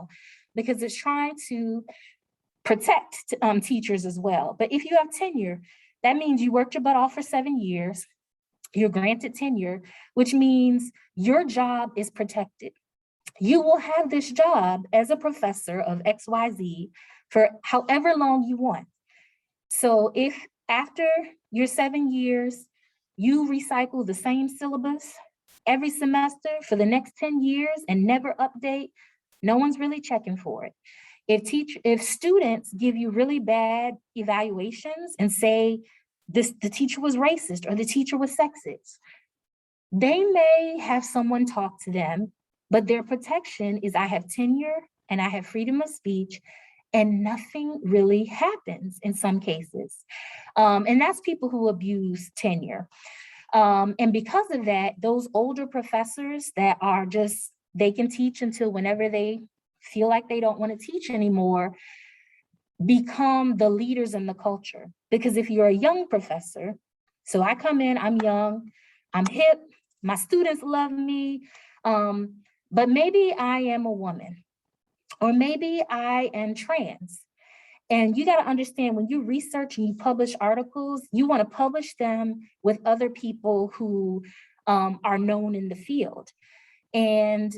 well, because it's trying to protect teachers as well. But if you have tenure, that means you worked your butt off for 7 years, you're granted tenure, which means your job is protected. You will have this job as a professor of XYZ for however long you want. So if after your 7 years, you recycle the same syllabus every semester for the next 10 years and never update, no one's really checking for it. If students give you really bad evaluations and say the teacher was racist or the teacher was sexist, they may have someone talk to them, but their protection is I have tenure and I have freedom of speech, and nothing really happens in some cases. And that's people who abuse tenure. And because of that, those older professors that are just, they can teach until whenever they feel like they don't want to teach anymore, become the leaders in the culture. Because if you're a young professor, so I come in, I'm young, I'm hip, my students love me, but maybe I am a woman, or maybe I am trans. And you got to understand, when you research and you publish articles, you want to publish them with other people who are known in the field. And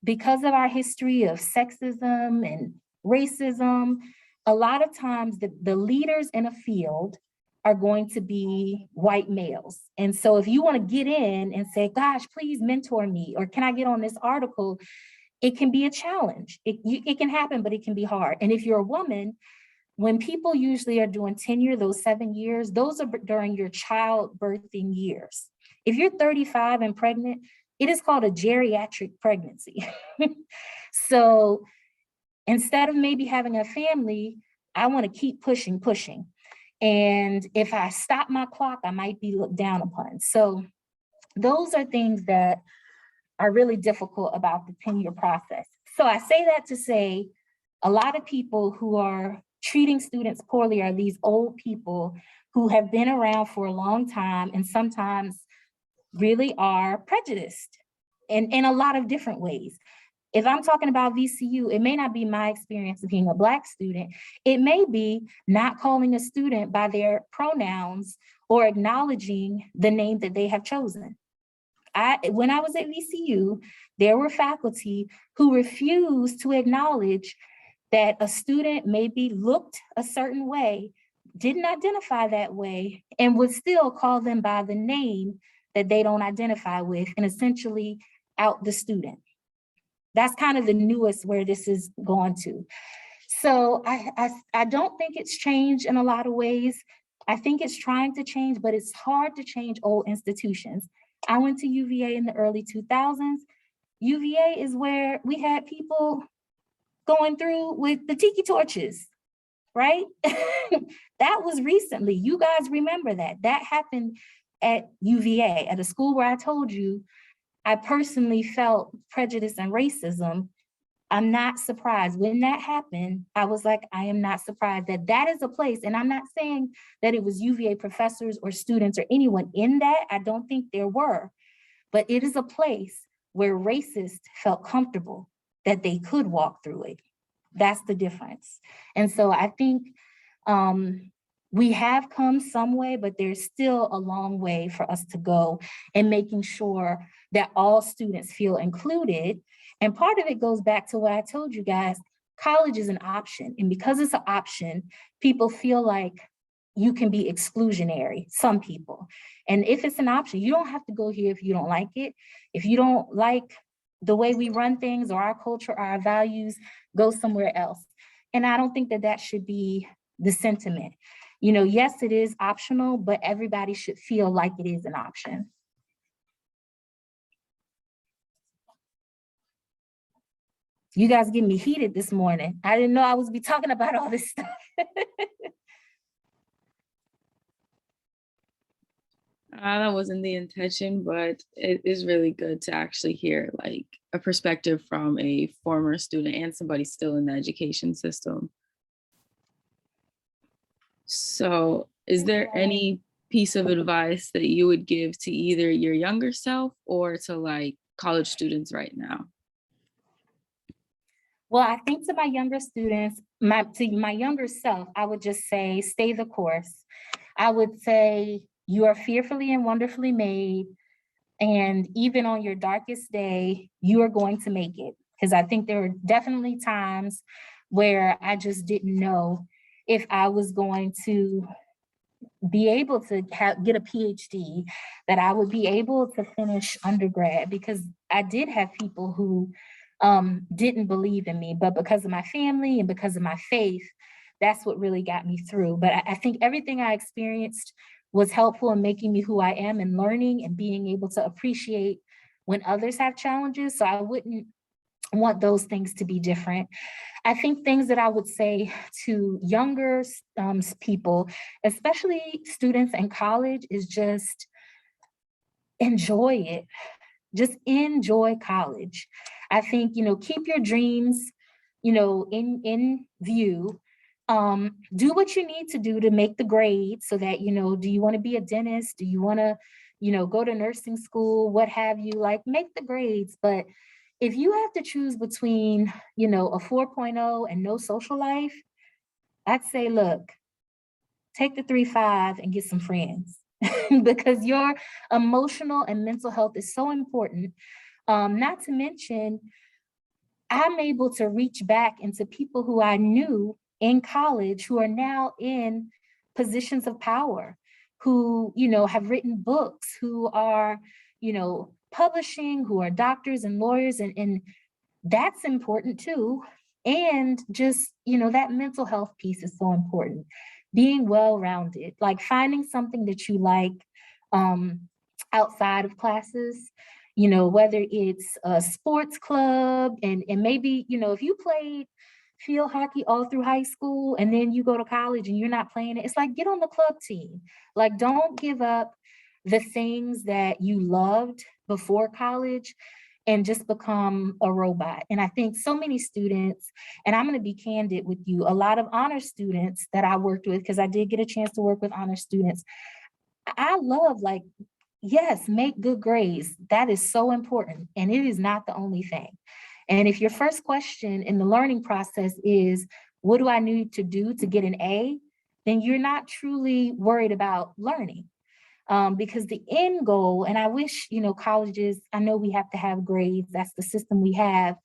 because of our history of sexism and racism, a lot of times the leaders in a field are going to be white males. And so if you want to get in and say, gosh, please mentor me, or can I get on this article? It can be a challenge. It can happen, but it can be hard. And if you're a woman, when people usually are doing tenure, those 7 years, those are during your childbirthing years. If you're 35 and pregnant, it is called a geriatric pregnancy. So instead of maybe having a family, I want to keep pushing. And if I stop my clock, I might be looked down upon. So those are things that are really difficult about the tenure process. So I say that to say a lot of people who are treating students poorly are these old people who have been around for a long time and sometimes really are prejudiced in a lot of different ways. If I'm talking about VCU, it may not be my experience of being a Black student. It may be not calling a student by their pronouns or acknowledging the name that they have chosen. When I was at VCU, there were faculty who refused to acknowledge that a student maybe looked a certain way, didn't identify that way, and would still call them by the name that they don't identify with and essentially out the student. That's kind of the newest where this is going to. So I don't think it's changed in a lot of ways. I think it's trying to change, but it's hard to change old institutions. I went to UVA in the early 2000s. UVA is where we had people going through with the tiki torches, right? That was recently. You guys remember that. That happened at UVA, at a school where I told you I personally felt prejudice and racism. I'm not surprised. When that happened, I was like, I am not surprised that that is a place. And I'm not saying that it was UVA professors or students or anyone in that. I don't think there were. But it is a place where racists felt comfortable that they could walk through it. That's the difference. And so I think we have come some way, but there's still a long way for us to go in making sure that all students feel included. And part of it goes back to what I told you guys, college is an option. And because it's an option, people feel like you can be exclusionary, some people. And if it's an option, you don't have to go here if you don't like it. If you don't like the way we run things or our culture, or our values, go somewhere else. And I don't think that that should be the sentiment. You know, yes, it is optional, but everybody should feel like it is an option. You guys get me heated this morning. I didn't know I was be talking about all this stuff. That wasn't the intention, but it is really good to actually hear like a perspective from a former student and somebody still in the education system. So is there any piece of advice that you would give to either your younger self or to like college students right now? Well, I think to my younger students, to my younger self, I would just say, stay the course. I would say, you are fearfully and wonderfully made. And even on your darkest day, you are going to make it. Because I think there were definitely times where I just didn't know if I was going to be able to get a PhD, that I would be able to finish undergrad, because I did have people who didn't believe in me, but because of my family and because of my faith, that's what really got me through. But I think everything I experienced was helpful in making me who I am, and learning and being able to appreciate when others have challenges. So I wouldn't want those things to be different. I think things that I would say to younger people, especially students in college, is just enjoy it. Just enjoy college. I think, keep your dreams, in view. Do what you need to do to make the grade, so that, do you want to be a dentist? Do you want to, go to nursing school? What have you? Like, make the grades. But if you have to choose between, a 4.0 and no social life, I'd say, look, take the 3.5 and get some friends, because your emotional and mental health is so important. Not to mention, I'm able to reach back into people who I knew in college who are now in positions of power, who, have written books, who are, publishing, who are doctors and lawyers, and that's important too. And just, that mental health piece is so important. Being well-rounded, like finding something that you like um, outside of classes, whether it's a sports club, and maybe, if you played field hockey all through high school and then you go to college and you're not playing it, it's like, get on the club team. Like, don't give up the things that you loved before college and just become a robot. And I think so many students, and I'm going to be candid with you, a lot of honor students that I worked with, because I did get a chance to work with honor students, I love, like, yes, make good grades. That is so important. And it is not the only thing. And if your first question in the learning process is, what do I need to do to get an A? Then you're not truly worried about learning. Because the end goal, and I wish, colleges, I know we have to have grades, that's the system we have,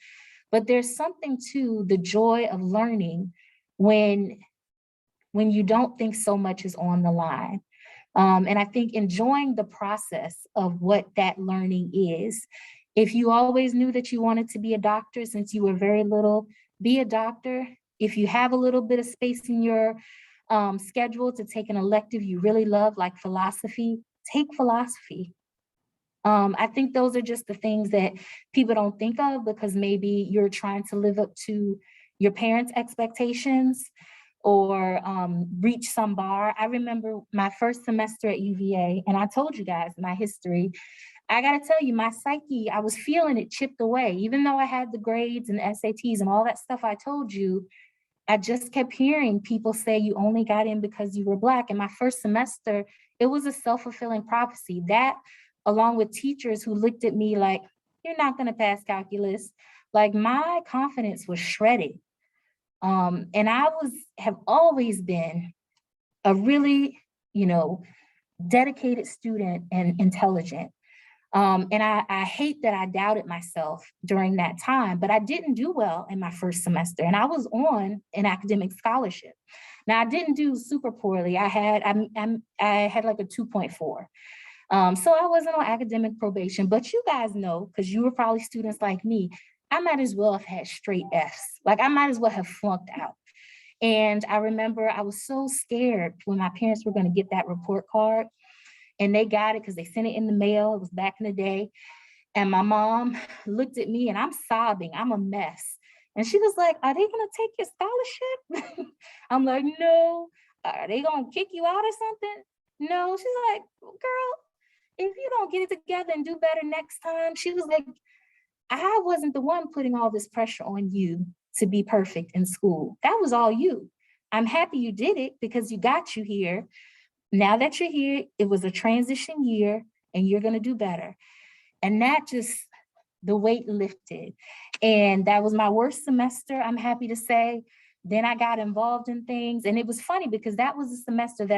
but there's something to the joy of learning when you don't think so much is on the line. And I think enjoying the process of what that learning is. If you always knew that you wanted to be a doctor since you were very little, be a doctor. If you have a little bit of space in your schedule to take an elective you really love, like philosophy, take philosophy. I think those are just the things that people don't think of, because maybe you're trying to live up to your parents' expectations, or reach some bar. I remember my first semester at UVA, and I told you guys my history. I got to tell you, my psyche, I was feeling it chipped away. Even though I had the grades and the SATs and all that stuff I told you, I just kept hearing people say you only got in because you were Black. In my first semester, it was a self-fulfilling prophecy. That, along with teachers who looked at me like, you're not going to pass calculus. Like, my confidence was shredded. And I have always been a really, dedicated student and intelligent. And I hate that I doubted myself during that time, but I didn't do well in my first semester, and I was on an academic scholarship. Now, I didn't do super poorly. I had like a 2.4. So I wasn't on academic probation, but you guys know, because you were probably students like me, I might as well have had straight Fs. Like, I might as well have flunked out. And I remember I was so scared when my parents were going to get that report card, and they got it because they sent it in the mail. It was back in the day. And my mom looked at me and I'm sobbing. I'm a mess. And she was like, are they going to take your scholarship? I'm like, no. Are they going to kick you out or something? No. She's like, girl, if you don't get it together and do better next time, she was like, I wasn't the one putting all this pressure on you to be perfect in school. That was all you. I'm happy you did it because you got you here. Now that you're here, it was a transition year and you're going to do better. And that just the weight lifted. And that was my worst semester, I'm happy to say. Then I got involved in things. And it was funny because that was the semester that